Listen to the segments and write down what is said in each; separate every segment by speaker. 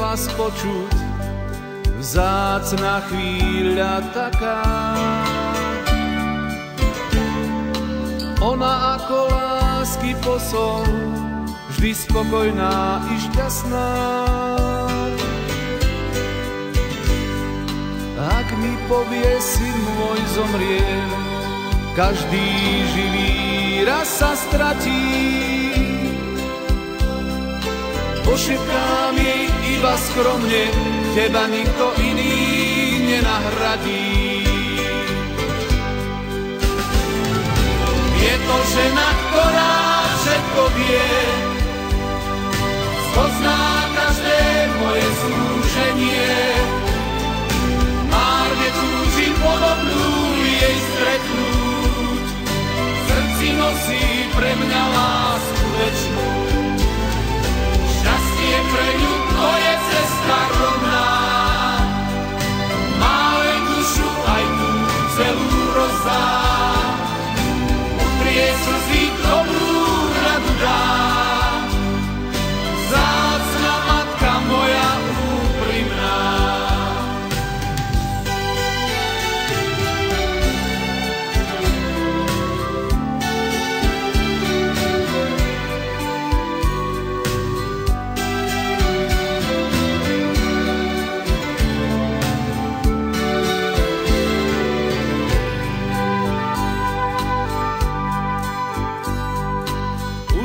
Speaker 1: hlas počuť, vzácna chvíľa taká. Ona ako lásky posol, vždy spokojná i šťastná. Ak mi povie syn môj zomriem, každý živý raz sa stratí. Pošepkám jej iba skromne, teba nikto iný nenahradí. Je to žena, ktorá všetko vie, spozná každé moje súženie. Márne túžim podobnú jej stretnúť, v srdci nosí pre mňa lásku večnú. Šťastie pre ňu, to je cesta rovná, má len dušu aj tú celú rozdá. Utrie slzy, dobrú radu dá, vzácna matka moja úprimná.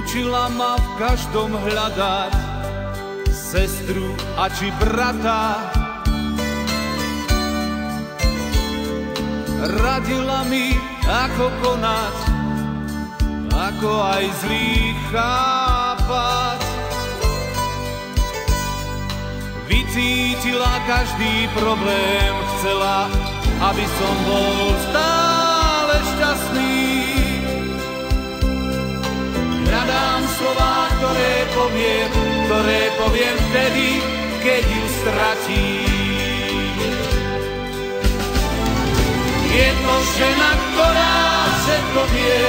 Speaker 1: Učila ma v každom hľadať sestru a či brata. Radila mi, ako konať, ako aj zlých chápať. Vycítila každý problém, chcela, aby som bol stále šťastný. Hľadám slová, ktoré poviem vtedy, keď ju stratím. Je to žena, ktorá všetko vie,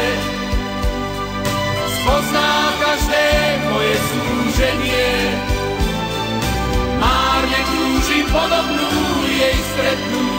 Speaker 1: spozná každé moje súženie. Márne túžim podobnú jej stretnúť,